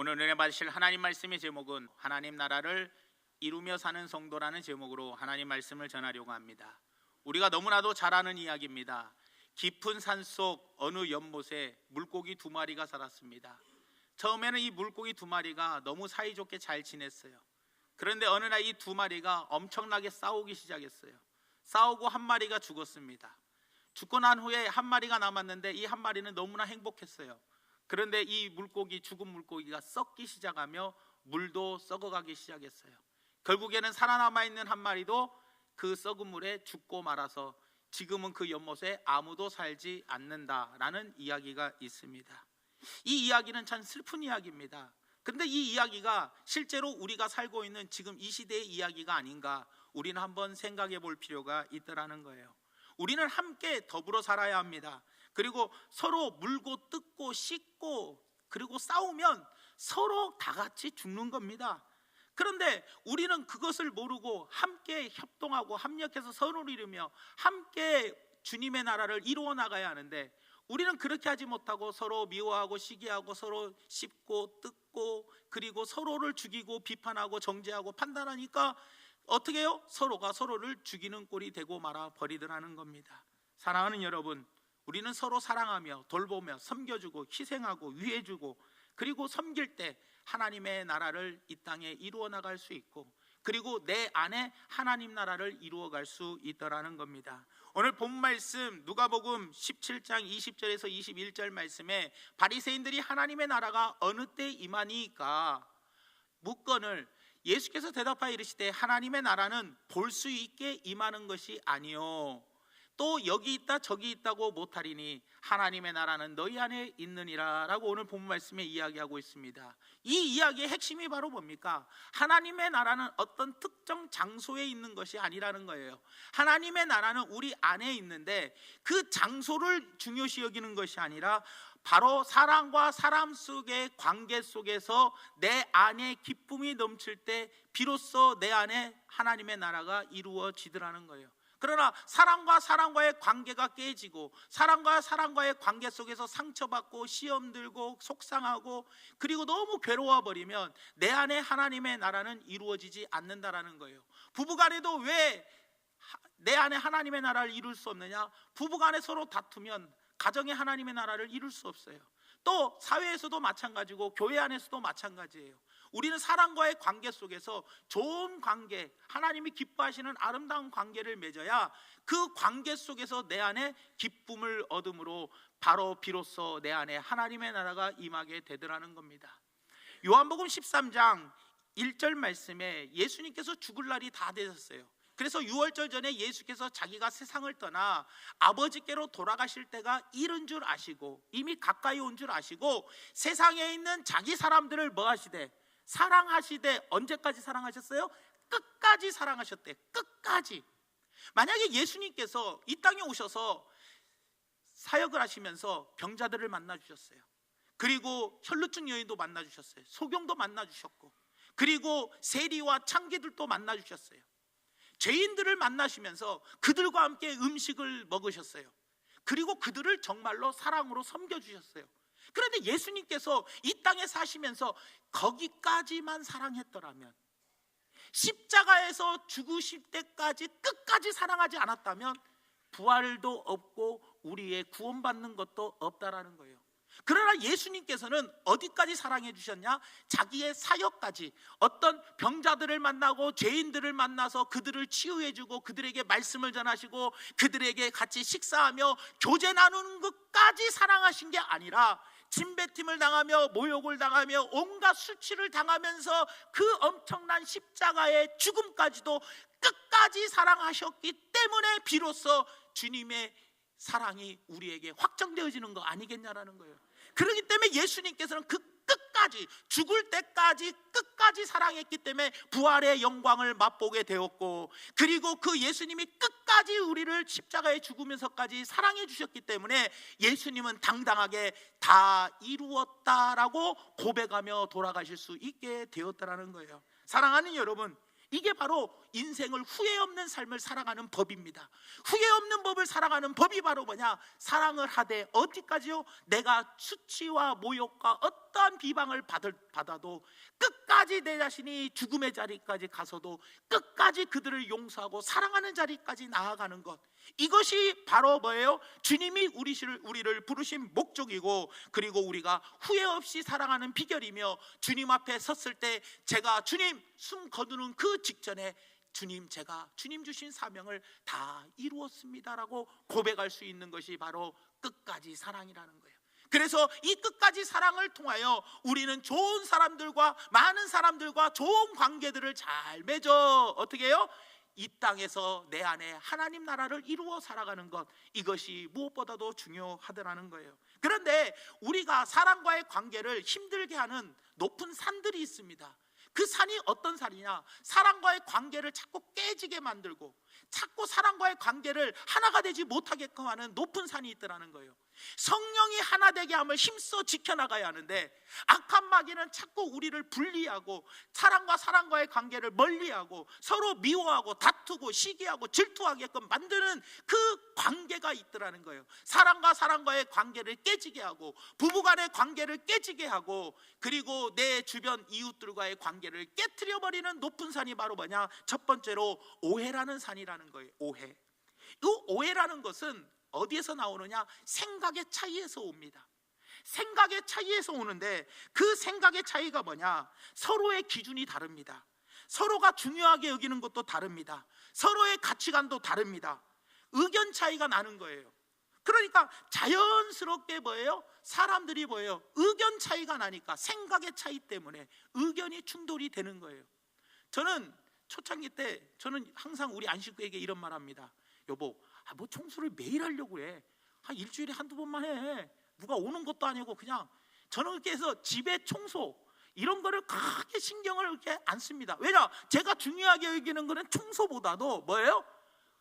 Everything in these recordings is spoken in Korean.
오늘 은혜 받으실 하나님 말씀의 제목은 하나님 나라를 이루며 사는 성도라는 제목으로 하나님 말씀을 전하려고 합니다. 우리가 너무나도 잘 아는 이야기입니다. 깊은 산속 어느 연못에 물고기 두 마리가 살았습니다. 처음에는 이 물고기 두 마리가 너무 사이좋게 잘 지냈어요. 그런데 어느 날 이 두 마리가 엄청나게 싸우기 시작했어요. 싸우고 한 마리가 죽었습니다. 죽고 난 후에 한 마리가 남았는데 이 한 마리는 너무나 행복했어요. 그런데 이 물고기, 죽은 물고기가 썩기 시작하며 물도 썩어가기 시작했어요. 결국에는 살아남아 있는 한 마리도 그 썩은 물에 죽고 말아서 지금은 그 연못에 아무도 살지 않는다라는 이야기가 있습니다. 이 이야기는 참 슬픈 이야기입니다. 그런데 이 이야기가 실제로 우리가 살고 있는 지금 이 시대의 이야기가 아닌가, 우리는 한번 생각해 볼 필요가 있더라는 거예요. 우리는 함께 더불어 살아야 합니다. 그리고 서로 물고 뜯고 씻고 그리고 싸우면 서로 다 같이 죽는 겁니다. 그런데 우리는 그것을 모르고 함께 협동하고 합력해서 선을 이루며 함께 주님의 나라를 이루어 나가야 하는데, 우리는 그렇게 하지 못하고 서로 미워하고 시기하고 서로 씹고 뜯고 그리고 서로를 죽이고 비판하고 정죄하고 판단하니까 어떻게 해요? 서로가 서로를 죽이는 꼴이 되고 말아 버리더라는 겁니다. 사랑하는 여러분, 우리는 서로 사랑하며 돌보며 섬겨주고 희생하고 위해주고 그리고 섬길 때 하나님의 나라를 이 땅에 이루어 나갈 수 있고, 그리고 내 안에 하나님 나라를 이루어갈 수 있더라는 겁니다. 오늘 본 말씀 누가복음 17장 20절에서 21절 말씀에 바리새인들이 하나님의 나라가 어느 때 임하니까 묻건을 예수께서 대답하여 이르시되 하나님의 나라는 볼 수 있게 임하는 것이 아니요 또 여기 있다 저기 있다고 못하리니 하나님의 나라는 너희 안에 있느니라 라고 오늘 본 말씀에 이야기하고 있습니다. 이 이야기의 핵심이 바로 뭡니까? 하나님의 나라는 어떤 특정 장소에 있는 것이 아니라는 거예요. 하나님의 나라는 우리 안에 있는데 그 장소를 중요시 여기는 것이 아니라 바로 사람과 사람 속의 관계 속에서 내 안에 기쁨이 넘칠 때 비로소 내 안에 하나님의 나라가 이루어지더라는 거예요. 그러나 사람과 사람과의 관계가 깨지고 사람과 사람과의 관계 속에서 상처받고 시험 들고 속상하고 그리고 너무 괴로워 버리면 내 안에 하나님의 나라는 이루어지지 않는다라는 거예요. 부부간에도 왜 내 안에 하나님의 나라를 이룰 수 없느냐? 부부간에 서로 다투면 가정의 하나님의 나라를 이룰 수 없어요. 또 사회에서도 마찬가지고 교회 안에서도 마찬가지예요. 우리는 사람과의 관계 속에서 좋은 관계, 하나님이 기뻐하시는 아름다운 관계를 맺어야 그 관계 속에서 내 안에 기쁨을 얻음으로 바로 비로소 내 안에 하나님의 나라가 임하게 되더라는 겁니다. 요한복음 13장 1절 말씀에 예수님께서 죽을 날이 다 되셨어요. 그래서 유월절 전에 예수께서 자기가 세상을 떠나 아버지께로 돌아가실 때가 이른 줄 아시고 이미 가까이 온 줄 아시고 세상에 있는 자기 사람들을 뭐 하시되? 사랑하시되. 언제까지 사랑하셨어요? 끝까지 사랑하셨대. 끝까지. 만약에 예수님께서 이 땅에 오셔서 사역을 하시면서 병자들을 만나 주셨어요. 그리고 혈루증 여인도 만나 주셨어요. 소경도 만나 주셨고 그리고 세리와 창기들도 만나 주셨어요. 죄인들을 만나시면서 그들과 함께 음식을 먹으셨어요. 그리고 그들을 정말로 사랑으로 섬겨주셨어요. 그런데 예수님께서 이 땅에 사시면서 거기까지만 사랑했더라면, 십자가에서 죽으실 때까지 끝까지 사랑하지 않았다면 부활도 없고 우리의 구원받는 것도 없다라는 거예요. 그러나 예수님께서는 어디까지 사랑해 주셨냐? 자기의 사역까지, 어떤 병자들을 만나고 죄인들을 만나서 그들을 치유해 주고 그들에게 말씀을 전하시고 그들에게 같이 식사하며 교제 나누는 것까지 사랑하신 게 아니라 침뱉음을 당하며 모욕을 당하며 온갖 수치를 당하면서 그 엄청난 십자가의 죽음까지도 끝까지 사랑하셨기 때문에 비로소 주님의 사랑이 우리에게 확정되어지는 거 아니겠냐라는 거예요. 그렇기 때문에 예수님께서는 그 끝까지, 죽을 때까지 끝까지 사랑했기 때문에 부활의 영광을 맛보게 되었고, 그리고 그 예수님이 끝까지 우리를 십자가에 죽으면서까지 사랑해 주셨기 때문에 예수님은 당당하게 다 이루었다라고 고백하며 돌아가실 수 있게 되었다라는 거예요. 사랑하는 여러분, 이게 바로 인생을 후회 없는 삶을 살아가는 법입니다. 후회 없는 법을 살아가는 법이 바로 뭐냐? 사랑을 하되 어디까지요? 내가 수치와 모욕과 어떤 어떠한 비방을 받아도 끝까지 내 자신이 죽음의 자리까지 가서도 끝까지 그들을 용서하고 사랑하는 자리까지 나아가는 것, 이것이 바로 뭐예요? 주님이 우리를 부르신 목적이고, 그리고 우리가 후회 없이 사랑하는 비결이며, 주님 앞에 섰을 때 제가 주님 숨 거두는 그 직전에 주님, 제가 주님 주신 사명을 다 이루었습니다라고 고백할 수 있는 것이 바로 끝까지 사랑이라는 거예요. 그래서 이 끝까지 사랑을 통하여 우리는 좋은 사람들과, 많은 사람들과 좋은 관계들을 잘 맺어 어떻게 해요? 이 땅에서 내 안에 하나님 나라를 이루어 살아가는 것, 이것이 무엇보다도 중요하더라는 거예요. 그런데 우리가 사람과의 관계를 힘들게 하는 높은 산들이 있습니다. 그 산이 어떤 산이냐? 사람과의 관계를 자꾸 깨지게 만들고 자꾸 사람과의 관계를 하나가 되지 못하게끔 하는 높은 산이 있더라는 거예요. 성령이 하나 되게 함을 힘써 지켜나가야 하는데, 악한 마귀는 자꾸 우리를 분리하고 사람과의 관계를 멀리하고 서로 미워하고 다투고 시기하고 질투하게끔 만드는 그 관계가 있더라는 거예요. 사람과의 관계를 깨지게 하고, 부부간의 관계를 깨지게 하고, 그리고 내 주변 이웃들과의 관계를 깨트려버리는 높은 산이 바로 뭐냐? 첫 번째로 오해라는 산이라는 거예요. 오해. 이 오해라는 것은 어디에서 나오느냐? 생각의 차이에서 옵니다. 생각의 차이에서 오는데, 그 생각의 차이가 뭐냐? 서로의 기준이 다릅니다. 서로가 중요하게 여기는 것도 다릅니다. 서로의 가치관도 다릅니다. 의견 차이가 나는 거예요. 그러니까 자연스럽게 뭐예요? 사람들이 뭐예요? 의견 차이가 나니까 생각의 차이 때문에 의견이 충돌이 되는 거예요. 저는 초창기 때 저는 항상 우리 안식구에게 이런 말 합니다. 여보, 뭐 청소를 매일 하려고 해. 일주일에 한두 번만 해. 누가 오는 것도 아니고. 그냥 저는 그렇게 해서 집에 청소 이런 거를 크게 신경을 그렇게 안 씁니다. 왜냐? 제가 중요하게 여기는 거는 청소보다도 뭐예요?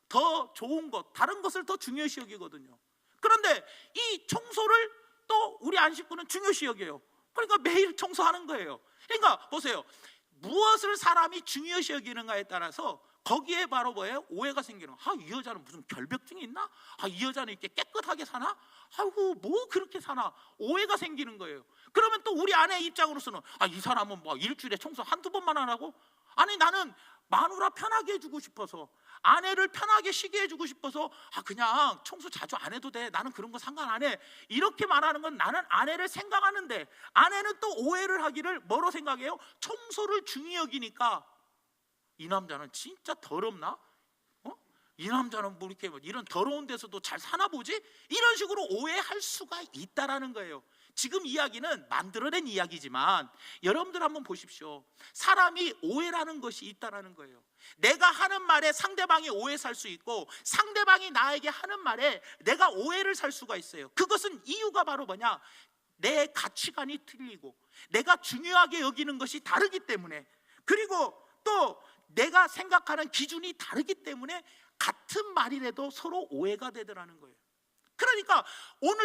더 좋은 것, 다른 것을 더 중요시 여기거든요. 그런데 이 청소를 또 우리 안식구는 중요시 여겨요. 그러니까 매일 청소하는 거예요. 그러니까 보세요, 무엇을 사람이 중요시 여기는가에 따라서 거기에 바로 뭐예요? 오해가 생기는. 이 여자는 무슨 결벽증이 있나? 이 여자는 이렇게 깨끗하게 사나? 아이고, 뭐 그렇게 사나? 오해가 생기는 거예요. 그러면 또 우리 아내 입장으로서는 이 사람은 뭐 일주일에 청소 한두 번만 하라고? 아니, 나는 마누라 편하게 해주고 싶어서, 아내를 편하게 쉬게 해주고 싶어서 그냥 청소 자주 안 해도 돼, 나는 그런 거 상관 안 해, 이렇게 말하는 건 나는 아내를 생각하는데, 아내는 또 오해를 하기를 뭐로 생각해요? 청소를 중히 여기니까 이 남자는 진짜 더럽나? 이 남자는 뭐 이렇게 이런 더러운 데서도 잘 사나 보지? 이런 식으로 오해할 수가 있다라는 거예요. 지금 이야기는 만들어낸 이야기지만 여러분들 한번 보십시오. 사람이 오해라는 것이 있다라는 거예요. 내가 하는 말에 상대방이 오해 살 수 있고, 상대방이 나에게 하는 말에 내가 오해를 살 수가 있어요. 그것은 이유가 바로 뭐냐? 내 가치관이 틀리고 내가 중요하게 여기는 것이 다르기 때문에, 그리고 또 내가 생각하는 기준이 다르기 때문에 같은 말이라도 서로 오해가 되더라는 거예요. 그러니까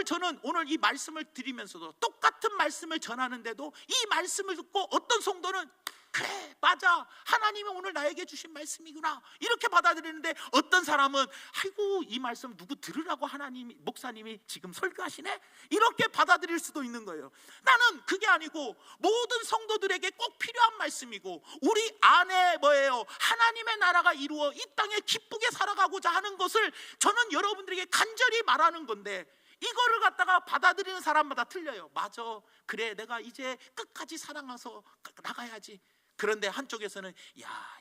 저는 오늘 이 말씀을 드리면서도 똑같은 말씀을 전하는데도 이 말씀을 듣고 어떤 성도는 그래, 맞아, 하나님이 오늘 나에게 주신 말씀이구나, 이렇게 받아들이는데, 어떤 사람은 아이고, 이 말씀 누구 들으라고 목사님이 지금 설교하시네, 이렇게 받아들일 수도 있는 거예요. 나는 그게 아니고 모든 성도들에게 꼭 필요한 말씀이고, 우리 안에 뭐예요? 하나님의 나라가 이루어 이 땅에 기쁘게 살아가고자 하는 것을 저는 여러분들에게 간절히 말하는 건데, 이거를 갖다가 받아들이는 사람마다 틀려요. 맞아, 그래, 내가 이제 끝까지 사랑해서 나가야지. 그런데 한쪽에서는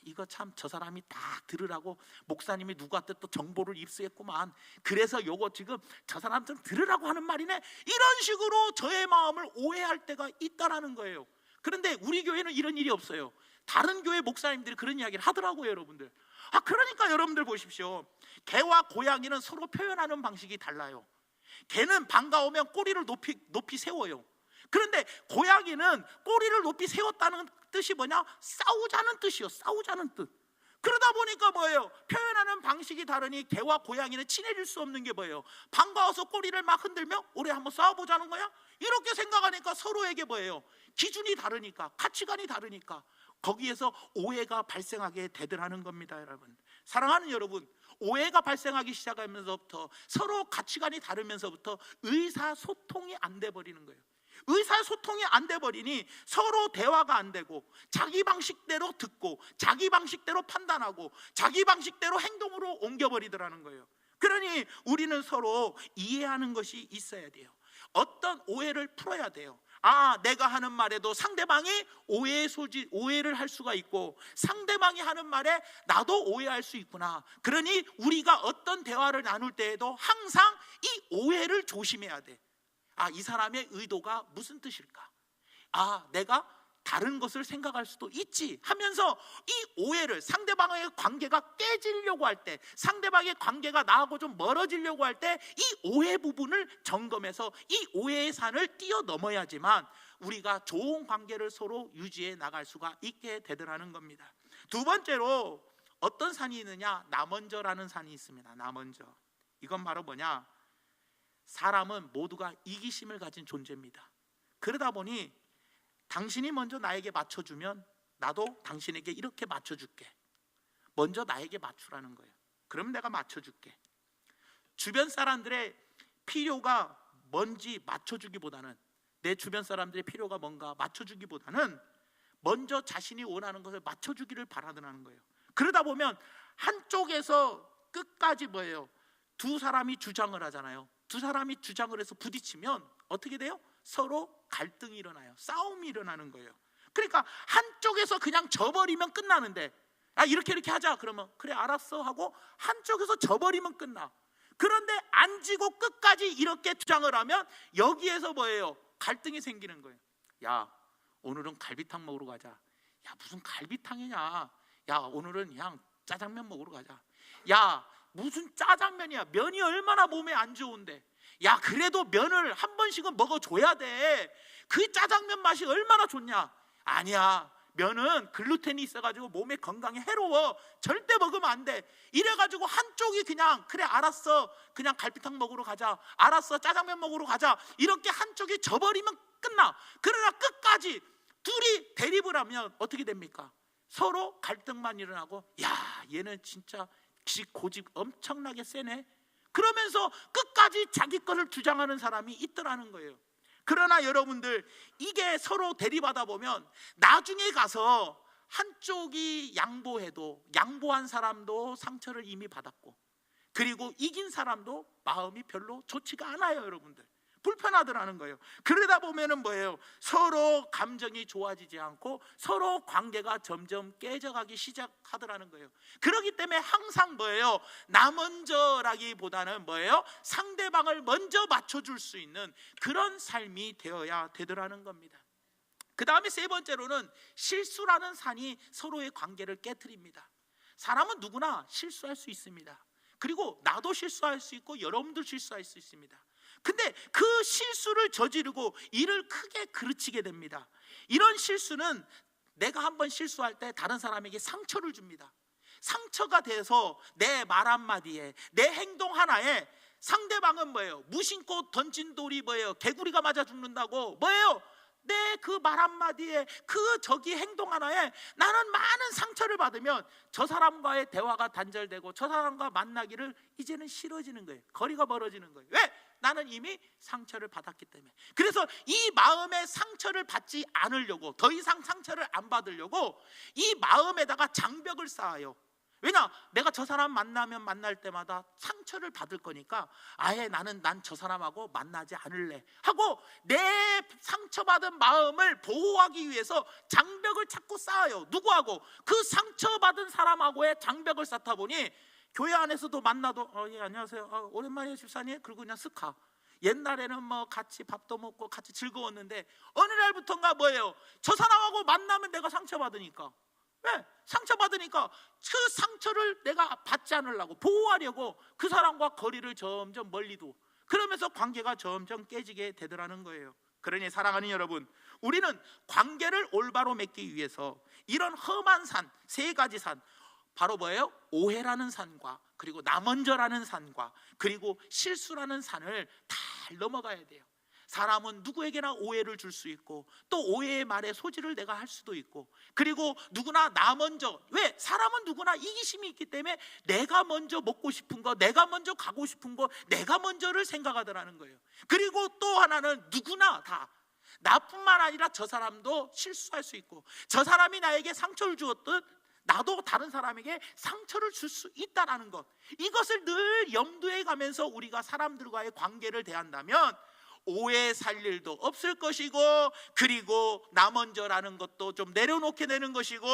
이거 참 저 사람이 딱 들으라고 목사님이 누구한테 또 정보를 입수했구만, 그래서 요거 지금 저 사람 좀 들으라고 하는 말이네, 이런 식으로 저의 마음을 오해할 때가 있다라는 거예요. 그런데 우리 교회는 이런 일이 없어요. 다른 교회 목사님들이 그런 이야기를 하더라고요, 여러분들. 그러니까 여러분들 보십시오. 개와 고양이는 서로 표현하는 방식이 달라요. 개는 반가우면 꼬리를 높이 세워요. 그런데 고양이는 꼬리를 높이 세웠다는 뜻이 뭐냐? 싸우자는 뜻이요. 싸우자는 뜻. 그러다 보니까 뭐예요? 표현하는 방식이 다르니 개와 고양이는 친해질 수 없는 게 뭐예요? 반가워서 꼬리를 막 흔들며 우리 한번 싸워보자는 거야? 이렇게 생각하니까 서로에게 뭐예요? 기준이 다르니까, 가치관이 다르니까 거기에서 오해가 발생하게 되더라는 겁니다. 여러분, 사랑하는 여러분, 오해가 발생하기 시작하면서부터, 서로 가치관이 다르면서부터 의사소통이 안 돼 버리는 거예요. 의사소통이 안 돼 버리니 서로 대화가 안 되고 자기 방식대로 듣고 자기 방식대로 판단하고 자기 방식대로 행동으로 옮겨버리더라는 거예요. 그러니 우리는 서로 이해하는 것이 있어야 돼요. 어떤 오해를 풀어야 돼요. 내가 하는 말에도 상대방이 오해를 할 수가 있고 상대방이 하는 말에 나도 오해할 수 있구나. 그러니 우리가 어떤 대화를 나눌 때에도 항상 이 오해를 조심해야 돼. 이 사람의 의도가 무슨 뜻일까? 내가 다른 것을 생각할 수도 있지 하면서 이 오해를, 상대방의 관계가 깨지려고 할 때, 상대방의 관계가 나하고 좀 멀어지려고 할 때 이 오해 부분을 점검해서 이 오해의 산을 뛰어넘어야지만 우리가 좋은 관계를 서로 유지해 나갈 수가 있게 되더라는 겁니다. 두 번째로 어떤 산이 있느냐? 나 먼저라는 산이 있습니다. 나 먼저. 이건 바로 뭐냐? 사람은 모두가 이기심을 가진 존재입니다. 그러다 보니 당신이 먼저 나에게 맞춰주면 나도 당신에게 이렇게 맞춰줄게. 먼저 나에게 맞추라는 거예요. 그럼 내가 맞춰줄게. 주변 사람들의 필요가 뭔지 맞춰주기보다는, 내 주변 사람들의 필요가 뭔가 맞춰주기보다는 먼저 자신이 원하는 것을 맞춰주기를 바라더라는 거예요. 그러다 보면 한쪽에서 끝까지 뭐예요? 두 사람이 주장을 하잖아요. 두 사람이 주장을 해서 부딪히면 어떻게 돼요? 서로 갈등이 일어나요. 싸움이 일어나는 거예요. 그러니까 한쪽에서 그냥 져버리면 끝나는데, 이렇게 하자 그러면 그래 알았어 하고 한쪽에서 져버리면 끝나. 그런데 안 지고 끝까지 이렇게 주장을 하면 여기에서 뭐예요? 갈등이 생기는 거예요. 야, 오늘은 갈비탕 먹으러 가자. 야, 무슨 갈비탕이냐? 야, 오늘은 그냥 짜장면 먹으러 가자. 야, 무슨 짜장면이야? 면이 얼마나 몸에 안 좋은데. 야, 그래도 면을 한 번씩은 먹어줘야 돼. 그 짜장면 맛이 얼마나 좋냐? 아니야, 면은 글루텐이 있어가지고 몸에 건강에 해로워. 절대 먹으면 안 돼. 이래가지고 한쪽이 그냥 그래 알았어, 그냥 갈비탕 먹으러 가자. 알았어, 짜장면 먹으러 가자. 이렇게 한쪽이 져버리면 끝나. 그러나 끝까지 둘이 대립을 하면 어떻게 됩니까? 서로 갈등만 일어나고, 야, 얘는 진짜 고집 엄청나게 세네. 그러면서 끝까지 자기 것을 주장하는 사람이 있더라는 거예요. 그러나 여러분들, 이게 서로 대립하다 보면 나중에 가서 한쪽이 양보해도 양보한 사람도 상처를 이미 받았고, 그리고 이긴 사람도 마음이 별로 좋지가 않아요. 여러분들, 불편하더라는 거예요. 그러다 보면은 뭐예요? 서로 감정이 좋아지지 않고 서로 관계가 점점 깨져가기 시작하더라는 거예요. 그렇기 때문에 항상 뭐예요? 나 먼저라기보다는 뭐예요? 상대방을 먼저 맞춰줄 수 있는 그런 삶이 되어야 되더라는 겁니다. 그 다음에 세 번째로는 실수라는 산이 서로의 관계를 깨트립니다. 사람은 누구나 실수할 수 있습니다. 그리고 나도 실수할 수 있고 여러분도 실수할 수 있습니다. 근데 그 실수를 저지르고 일을 크게 그르치게 됩니다. 이런 실수는 내가 한번 실수할 때 다른 사람에게 상처를 줍니다. 상처가 돼서 내 말 한마디에, 내 행동 하나에 상대방은 뭐예요? 무심코 던진 돌이 뭐예요? 개구리가 맞아 죽는다고. 뭐예요? 내 그 말 한마디에, 저기 행동 하나에 나는 많은 상처를 받으면 저 사람과의 대화가 단절되고 저 사람과 만나기를 이제는 싫어지는 거예요. 거리가 멀어지는 거예요. 왜? 나는 이미 상처를 받았기 때문에. 그래서 이 마음에 상처를 받지 않으려고, 더 이상 상처를 안 받으려고 이 마음에다가 장벽을 쌓아요. 왜냐? 내가 저 사람 만나면 만날 때마다 상처를 받을 거니까 아예 난 저 사람하고 만나지 않을래 하고 내 상처받은 마음을 보호하기 위해서 장벽을 자꾸 쌓아요. 누구하고? 그 상처받은 사람하고의 장벽을 쌓다 보니 교회 안에서도 만나도 예, 안녕하세요, 오랜만이에요 집사님, 그리고 그냥 쓱 가. 옛날에는 뭐 같이 밥도 먹고 같이 즐거웠는데 어느 날부터인가 뭐예요? 저 사람하고 만나면 내가 상처받으니까. 왜? 상처받으니까 그 상처를 내가 받지 않으려고, 보호하려고 그 사람과 거리를 점점 멀리 두고, 그러면서 관계가 점점 깨지게 되더라는 거예요. 그러니 사랑하는 여러분, 우리는 관계를 올바로 맺기 위해서 이런 험한 산, 세 가지 산, 바로 뭐예요? 오해라는 산과, 그리고 나 먼저라는 산과, 그리고 실수라는 산을 다 넘어가야 돼요. 사람은 누구에게나 오해를 줄 수 있고, 또 오해의 말에 소지를 내가 할 수도 있고, 그리고 누구나 나 먼저, 왜? 사람은 누구나 이기심이 있기 때문에 내가 먼저 먹고 싶은 거, 내가 먼저 가고 싶은 거, 내가 먼저를 생각하더라는 거예요. 그리고 또 하나는 누구나 다 나뿐만 아니라 저 사람도 실수할 수 있고, 저 사람이 나에게 상처를 주었듯 나도 다른 사람에게 상처를 줄 수 있다는 것, 이것을 늘 염두에 가면서 우리가 사람들과의 관계를 대한다면 오해 살 일도 없을 것이고, 그리고 나 먼저라는 것도 좀 내려놓게 되는 것이고,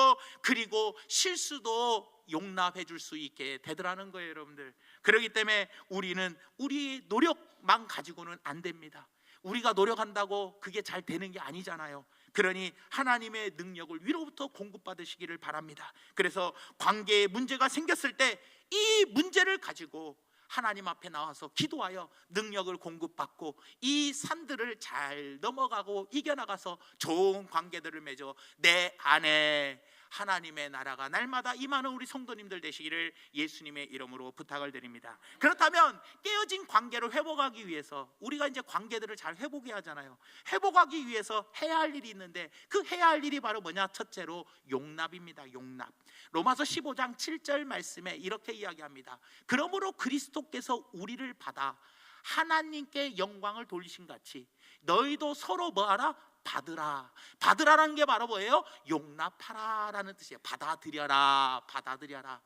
그리고 실수도 용납해 줄 수 있게 되더라는 거예요, 여러분들. 그렇기 때문에 우리는 우리 노력만 가지고는 안 됩니다. 우리가 노력한다고 그게 잘 되는 게 아니잖아요. 그러니 하나님의 능력을 위로부터 공급받으시기를 바랍니다. 그래서 관계에 문제가 생겼을 때 이 문제를 가지고 하나님 앞에 나와서 기도하여 능력을 공급받고 이 산들을 잘 넘어가고 이겨나가서 좋은 관계들을 맺어 내 안에 하나님의 나라가 날마다 임하는 우리 성도님들 되시기를 예수님의 이름으로 부탁을 드립니다. 그렇다면 깨어진 관계를 회복하기 위해서 우리가 이제 관계들을 잘 회복해야 하잖아요. 회복하기 위해서 해야 할 일이 있는데 그 해야 할 일이 바로 뭐냐? 첫째로 용납입니다. 용납. 로마서 15장 7절 말씀에 이렇게 이야기합니다. 그러므로 그리스도께서 우리를 받아 하나님께 영광을 돌리신 같이 너희도 서로 뭐하라? 받으라. 받으라라는 게 바로 뭐예요? 용납하라라는 뜻이에요. 받아들여라. 받아들여라.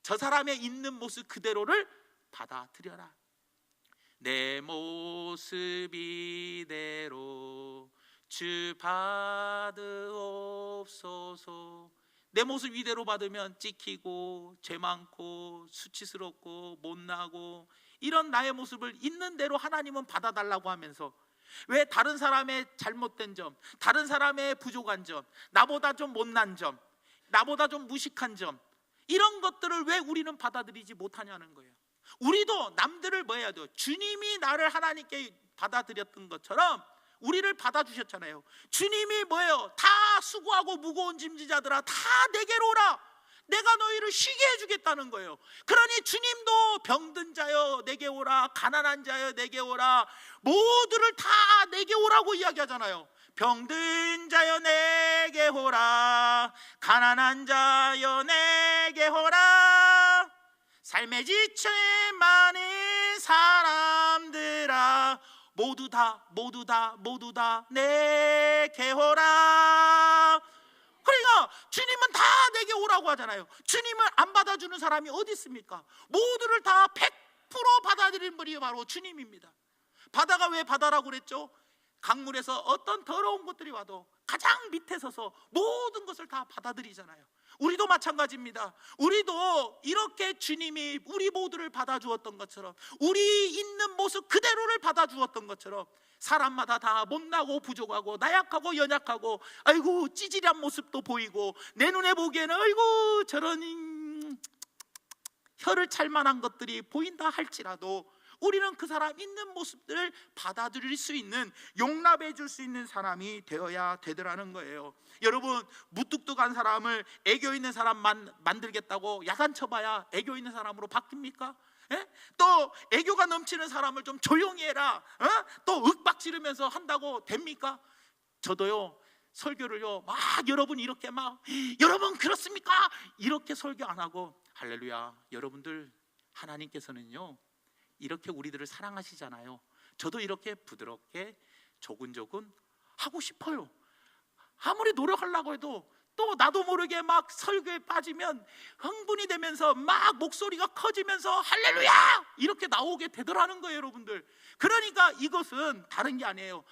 저 사람의 있는 모습 그대로를 받아들여라. 내 모습 이대로 주 받으옵소서. 내 모습 이대로 받으면 찍히고 죄 많고 수치스럽고 못나고 이런 나의 모습을 있는 대로 하나님은 받아달라고 하면서 왜 다른 사람의 잘못된 점, 다른 사람의 부족한 점, 나보다 좀 못난 점, 나보다 좀 무식한 점, 이런 것들을 왜 우리는 받아들이지 못하냐는 거예요. 우리도 남들을 뭐 해야 돼요? 주님이 나를 하나님께 받아들였던 것처럼 우리를 받아주셨잖아요. 주님이 뭐예요? 다 수고하고 무거운 짐지자들아 다 내게로 오라. 내가 너희를 쉬게 해주겠다는 거예요. 그러니 주님도 병든 자여 내게 오라, 가난한 자여 내게 오라, 모두를 다 내게 오라고 이야기하잖아요. 병든 자여 내게 오라, 가난한 자여 내게 오라, 삶에 지친 많은 사람들아 모두 다 내게 오라. 그러니까 주님은 다 내게 오라고 하잖아요. 주님을 안 받아주는 사람이 어디 있습니까? 모두를 다 100% 받아들이는 분이 바로 주님입니다. 바다가 왜 바다라고 그랬죠? 강물에서 어떤 더러운 것들이 와도 가장 밑에 서서 모든 것을 다 받아들이잖아요. 우리도 마찬가지입니다. 우리도 이렇게 주님이 우리 모두를 받아주었던 것처럼, 우리 있는 모습 그대로를 받아주었던 것처럼 사람마다 다 못나고 부족하고 나약하고 연약하고 아이고 찌질한 모습도 보이고 내 눈에 보기에는 아이고 저런 혀를 찰 만한 것들이 보인다 할지라도 우리는 그 사람 있는 모습들을 받아들일 수 있는, 용납해 줄 수 있는 사람이 되어야 되더라는 거예요. 여러분, 무뚝뚝한 사람을 애교 있는 사람만 만들겠다고 야단 쳐봐야 애교 있는 사람으로 바뀝니까? 예? 또 애교가 넘치는 사람을 좀 조용히 해라, 또 윽박 지르면서 한다고 됩니까? 저도요 설교를요 막 여러분 이렇게 막 여러분 그렇습니까? 이렇게 설교 안 하고 할렐루야, 여러분들 하나님께서는요 이렇게 우리들을 사랑하시잖아요. 저도 이렇게 부드럽게 조근조근 하고 싶어요. 아무리 노력하려고 해도 또 나도 모르게 막 설교에 빠지면 흥분이 되면서 막 목소리가 커지면서 할렐루야 이렇게 나오게 되더라는 거예요, 여러분들. 그러니까 이것은 다른 게 아니에요.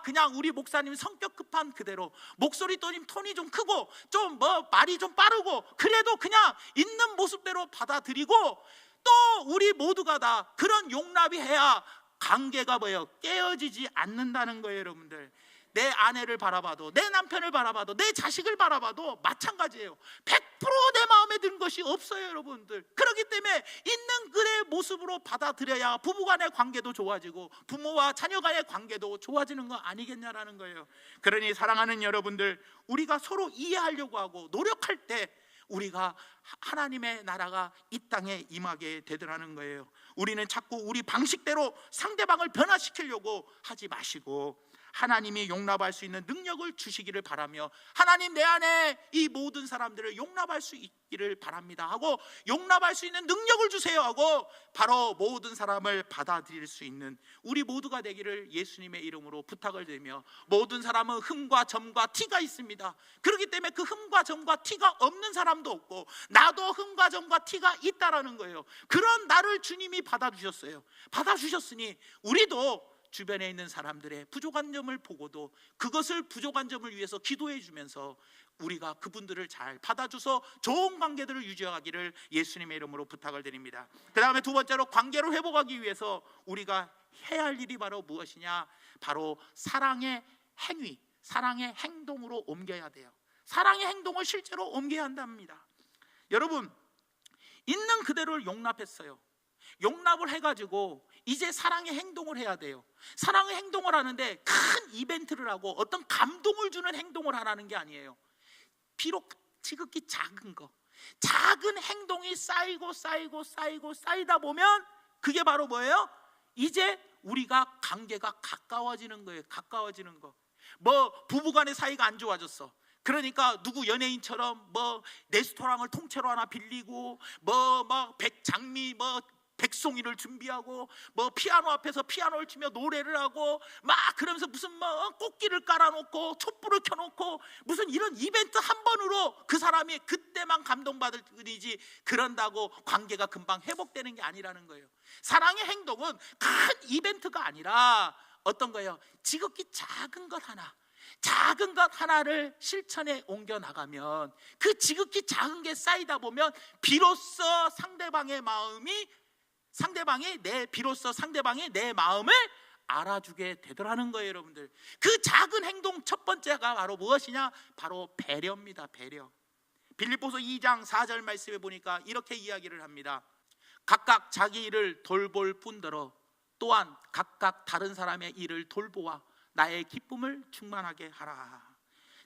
그냥 우리 목사님 성격 급한 그대로 목소리 톤이 좀 크고 좀 말이 좀 빠르고 그래도 그냥 있는 모습대로 받아들이고, 또 우리 모두가 다 그런 용납이 해야 관계가 깨어지지 않는다는 거예요, 여러분들. 내 아내를 바라봐도, 내 남편을 바라봐도, 내 자식을 바라봐도 마찬가지예요. 100% 내 마음에 든 것이 없어요, 여러분들. 그렇기 때문에 있는 그의 모습으로 받아들여야 부부간의 관계도 좋아지고 부모와 자녀간의 관계도 좋아지는 거 아니겠냐라는 거예요. 그러니 사랑하는 여러분들, 우리가 서로 이해하려고 하고 노력할 때 우리가 하나님의 나라가 이 땅에 임하게 되더라는 거예요. 우리는 자꾸 우리 방식대로 상대방을 변화시키려고 하지 마시고 하나님이 용납할 수 있는 능력을 주시기를 바라며, 하나님 내 안에 이 모든 사람들을 용납할 수 있기를 바랍니다 하고, 용납할 수 있는 능력을 주세요 하고 바로 모든 사람을 받아들일 수 있는 우리 모두가 되기를 예수님의 이름으로 부탁을 드리며, 모든 사람은 흠과 점과 티가 있습니다. 그렇기 때문에 그 흠과 점과 티가 없는 사람도 없고, 나도 흠과 점과 티가 있다라는 거예요. 그런 나를 주님이 받아주셨어요. 받아주셨으니 우리도 주변에 있는 사람들의 부족한 점을 보고도 그것을 부족한 점을 위해서 기도해 주면서 우리가 그분들을 잘 받아줘서 좋은 관계들을 유지하기를 예수님의 이름으로 부탁을 드립니다. 그 다음에 두 번째로, 관계를 회복하기 위해서 우리가 해야 할 일이 바로 무엇이냐? 바로 사랑의 행위, 사랑의 행동으로 옮겨야 돼요. 사랑의 행동을 실제로 옮겨야 한답니다. 여러분, 있는 그대로를 용납했어요. 용납을 해가지고 이제 사랑의 행동을 해야 돼요. 사랑의 행동을 하는데 큰 이벤트를 하고 어떤 감동을 주는 행동을 하라는 게 아니에요. 비록 지극히 작은 거, 작은 행동이 쌓이고 쌓이다 보면 그게 바로 뭐예요? 이제 우리가 관계가 가까워지는 거예요. 가까워지는 거. 뭐 부부간의 사이가 안 좋아졌어. 그러니까 누구 연예인처럼 뭐 레스토랑을 통째로 하나 빌리고 뭐 백장미 백송이를 준비하고 뭐 피아노 앞에서 피아노를 치며 노래를 하고 막 그러면서 무슨 뭐 꽃길을 깔아놓고 촛불을 켜놓고 무슨 이런 이벤트 한 번으로 그 사람이 그때만 감동받을지 그런다고 관계가 금방 회복되는 게 아니라는 거예요. 사랑의 행동은 큰 이벤트가 아니라 어떤 거예요? 지극히 작은 것 하나를 실천에 옮겨 나가면, 그 지극히 작은 게 쌓이다 보면 비로소 상대방의 내 마음을 알아주게 되더라는 거예요. 여러분들, 그 작은 행동 첫 번째가 바로 무엇이냐? 바로 배려입니다. 배려. 빌립보서 2장 4절 말씀에 보니까 이렇게 이야기를 합니다. 각각 자기 일을 돌볼 뿐더러 또한 각각 다른 사람의 일을 돌보아 나의 기쁨을 충만하게 하라.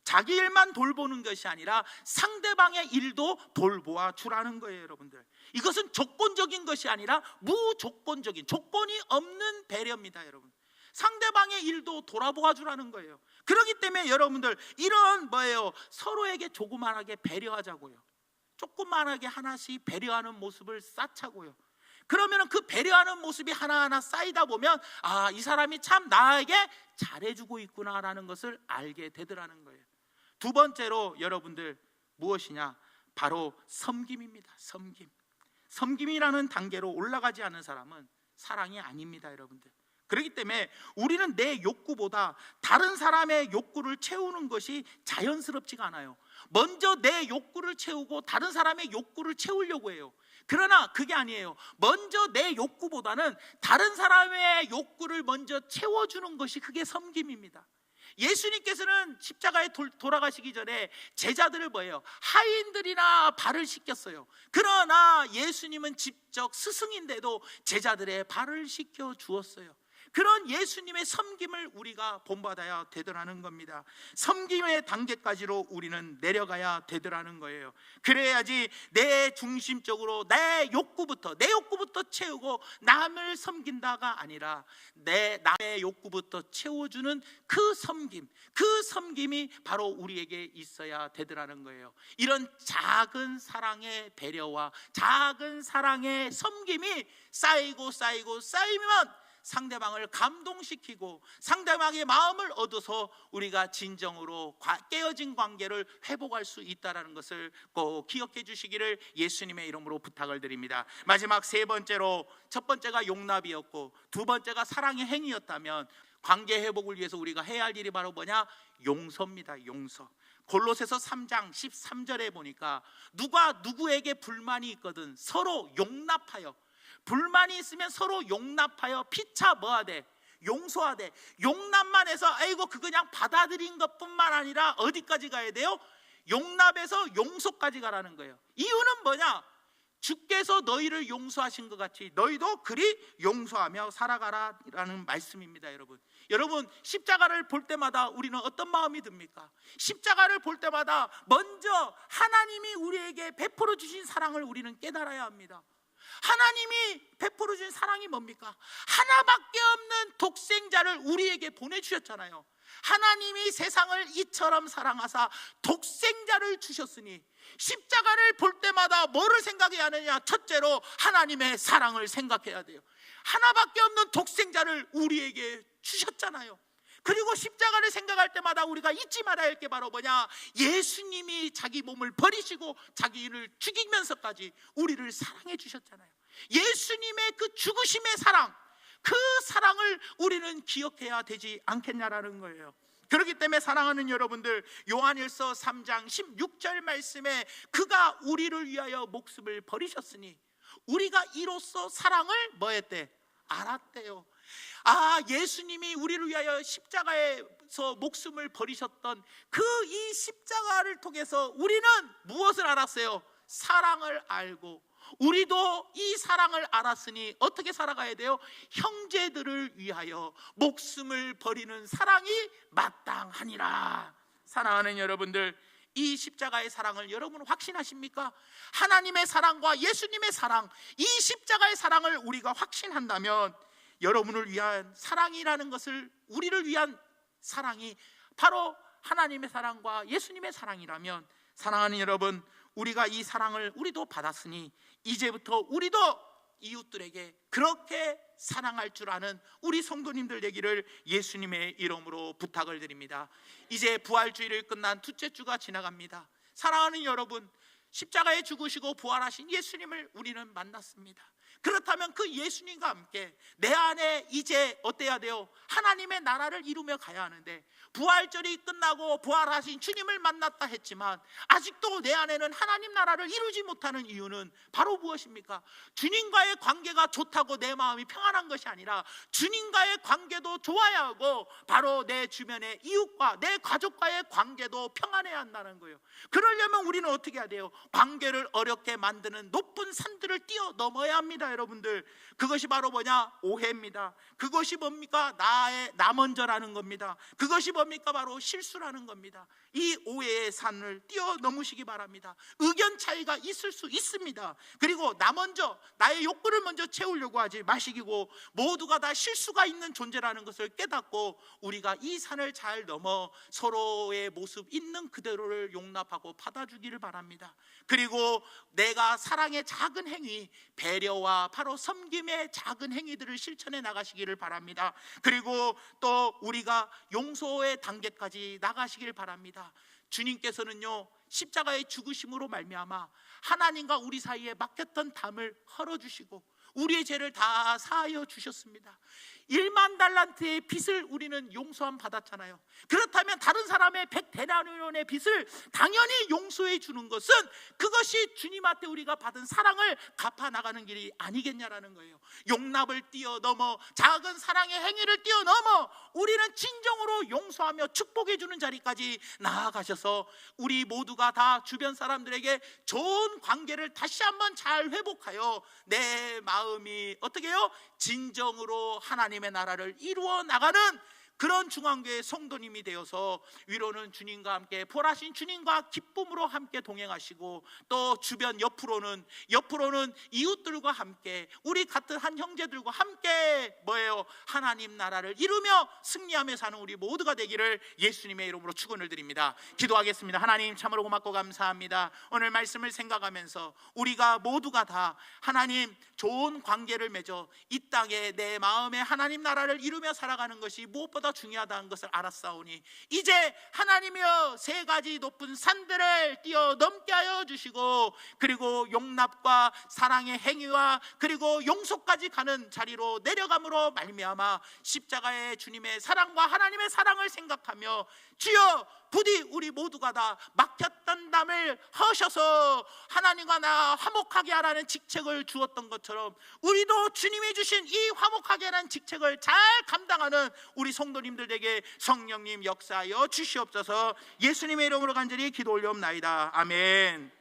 자기 일만 돌보는 것이 아니라 상대방의 일도 돌보아 주라는 거예요. 여러분들, 이것은 조건적인 것이 아니라 무조건적인, 조건이 없는 배려입니다. 여러분, 상대방의 일도 돌아보아 주라는 거예요. 그렇기 때문에 여러분들, 이런 서로에게 조그만하게 배려하자고요. 조그만하게 하나씩 배려하는 모습을 쌓자고요. 그러면 그 배려하는 모습이 하나하나 쌓이다 보면, 아, 이 사람이 참 나에게 잘해주고 있구나라는 것을 알게 되더라는 거예요. 두 번째로 여러분들 무엇이냐? 바로 섬김입니다. 섬김이라는 단계로 올라가지 않은 사람은 사랑이 아닙니다. 여러분들, 그렇기 때문에 우리는 내 욕구보다 다른 사람의 욕구를 채우는 것이 자연스럽지가 않아요. 먼저 내 욕구를 채우고 다른 사람의 욕구를 채우려고 해요. 그러나 그게 아니에요. 먼저 내 욕구보다는 다른 사람의 욕구를 먼저 채워주는 것이, 그게 섬김입니다. 예수님께서는 십자가에 돌아가시기 전에 제자들을 하인들이나 발을 씻겼어요. 그러나 예수님은 직접 스승인데도 제자들의 발을 씻겨 주었어요. 그런 예수님의 섬김을 우리가 본받아야 되더라는 겁니다. 섬김의 단계까지로 우리는 내려가야 되더라는 거예요. 그래야지 내 중심적으로 내 욕구부터 채우고 남을 섬긴다가 아니라 남의 욕구부터 채워주는 그 섬김이 바로 우리에게 있어야 되더라는 거예요. 이런 작은 사랑의 배려와 작은 사랑의 섬김이 쌓이면 상대방을 감동시키고 상대방의 마음을 얻어서 우리가 진정으로 깨어진 관계를 회복할 수 있다는 것을 꼭 기억해 주시기를 예수님의 이름으로 부탁을 드립니다. 마지막 세 번째로, 첫 번째가 용납이었고 두 번째가 사랑의 행위였다면, 관계 회복을 위해서 우리가 해야 할 일이 바로 뭐냐? 용서입니다. 용서. 골로새서 3장 13절에 보니까 누가 누구에게 불만이 있거든 서로 용납하여, 불만이 있으면 서로 용납하여 피차 뭐하되? 용서하되. 용납만 해서 아이고 그거 그냥 받아들인 것뿐만 아니라 어디까지 가야 돼요? 용납해서 용서까지 가라는 거예요. 이유는 뭐냐? 주께서 너희를 용서하신 것 같이 너희도 그리 용서하며 살아가라라는 말씀입니다. 여러분, 십자가를 볼 때마다 우리는 어떤 마음이 듭니까? 십자가를 볼 때마다 먼저 하나님이 우리에게 베풀어 주신 사랑을 우리는 깨달아야 합니다. 하나님이 베풀어 주신 사랑이 뭡니까? 하나밖에 없는 독생자를 우리에게 보내주셨잖아요. 하나님이 세상을 이처럼 사랑하사 독생자를 주셨으니 십자가를 볼 때마다 뭐를 생각해야 하느냐? 첫째로 하나님의 사랑을 생각해야 돼요. 하나밖에 없는 독생자를 우리에게 주셨잖아요. 그리고 십자가를 생각할 때마다 우리가 잊지 말아야 할 게 바로 뭐냐? 예수님이 자기 몸을 버리시고 자기를 죽이면서까지 우리를 사랑해 주셨잖아요. 예수님의 그 죽으심의 사랑, 그 사랑을 우리는 기억해야 되지 않겠냐라는 거예요. 그렇기 때문에 사랑하는 여러분들, 요한일서 3장 16절 말씀에 그가 우리를 위하여 목숨을 버리셨으니 우리가 이로써 사랑을 뭐 했대? 알았대요. 예수님이 우리를 위하여 십자가에서 목숨을 버리셨던 그 이 십자가를 통해서 우리는 무엇을 알았어요? 사랑을 알고, 우리도 이 사랑을 알았으니 어떻게 살아가야 돼요? 형제들을 위하여 목숨을 버리는 사랑이 마땅하니라. 사랑하는 여러분들, 이 십자가의 사랑을 여러분 확신하십니까? 하나님의 사랑과 예수님의 사랑, 이 십자가의 사랑을 우리가 확신한다면 여러분을 위한 사랑이라는 것을, 우리를 위한 사랑이 바로 하나님의 사랑과 예수님의 사랑이라면, 사랑하는 여러분, 우리가 이 사랑을 우리도 받았으니 이제부터 우리도 이웃들에게 그렇게 사랑할 줄 아는 우리 성도님들 되기를 예수님의 이름으로 부탁을 드립니다. 이제 부활주일을 끝난 둘째 주가 지나갑니다. 사랑하는 여러분, 십자가에 죽으시고 부활하신 예수님을 우리는 만났습니다. 그렇다면 그 예수님과 함께 내 안에 이제 어때야 돼요? 하나님의 나라를 이루며 가야 하는데, 부활절이 끝나고 부활하신 주님을 만났다 했지만 아직도 내 안에는 하나님 나라를 이루지 못하는 이유는 바로 무엇입니까? 주님과의 관계가 좋다고 내 마음이 평안한 것이 아니라 주님과의 관계도 좋아야 하고 바로 내 주변의 이웃과 내 가족과의 관계도 평안해야 한다는 거예요. 그러려면 우리는 어떻게 해야 돼요? 관계를 어렵게 만드는 높은 산들을 뛰어넘어야 합니다. 여러분들, 그것이 바로 뭐냐? 오해입니다. 그것이 뭡니까? 나 먼저라는 겁니다. 그것이 뭡니까? 바로 실수라는 겁니다. 이 오해의 산을 뛰어넘으시기 바랍니다. 의견 차이가 있을 수 있습니다. 그리고 나 먼저, 나의 욕구를 먼저 채우려고 하지 마시고 모두가 다 실수가 있는 존재라는 것을 깨닫고 우리가 이 산을 잘 넘어 서로의 모습 있는 그대로를 용납하고 받아주기를 바랍니다. 그리고 내가 사랑의 작은 행위, 배려와 바로 섬김의 작은 행위들을 실천해 나가시기를 바랍니다. 그리고 또 우리가 용서의 단계까지 나가시길 바랍니다. 주님께서는요, 십자가의 죽으심으로 말미암아 하나님과 우리 사이에 막혔던 담을 헐어주시고 우리의 죄를 다 사하여 주셨습니다. 1만 달란트의 빚을 우리는 용서함 받았잖아요. 그렇다면 다른 사람의 100데나리온의 빚을 당연히 용서해 주는 것은 그것이 주님 앞에 우리가 받은 사랑을 갚아 나가는 길이 아니겠냐라는 거예요. 용납을 뛰어넘어 작은 사랑의 행위를 뛰어넘어 우리는 진정으로 용서하며 축복해 주는 자리까지 나아가셔서 우리 모두가 다 주변 사람들에게 좋은 관계를 다시 한번 잘 회복하여 내 마음이 어떻게 해요? 진정으로 하나님의 나라를 이루어 나가는 그런 중앙교회 성도님이 되어서 위로는 주님과 함께 부활하신 주님과 기쁨으로 함께 동행하시고 또 주변 옆으로는 이웃들과 함께 우리 같은 한 형제들과 함께 뭐예요? 하나님 나라를 이루며 승리하며 사는 우리 모두가 되기를 예수님의 이름으로 축원을 드립니다. 기도하겠습니다. 하나님, 참으로 고맙고 감사합니다. 오늘 말씀을 생각하면서 우리가 모두가 다 하나님 좋은 관계를 맺어 이 땅에 내 마음에 하나님 나라를 이루며 살아가는 것이 무엇보다 중요하다는 것을 알았사오니 이제 하나님이여 세 가지 높은 산들을 뛰어넘게 하여 주시고 그리고 용납과 사랑의 행위와 그리고 용서까지 가는 자리로 내려감으로 말미암아 십자가의 주님의 사랑과 하나님의 사랑을 생각하며 주여 부디 우리 모두가 다 막혔던 담을 허셔서 하나님과 나 화목하게 하라는 직책을 주었던 것처럼 우리도 주님이 주신 이 화목하게 하라는 직책을 잘 감당하는 우리 성도님들에게 성령님 역사하여 주시옵소서. 예수님의 이름으로 간절히 기도 올려옵나이다. 아멘.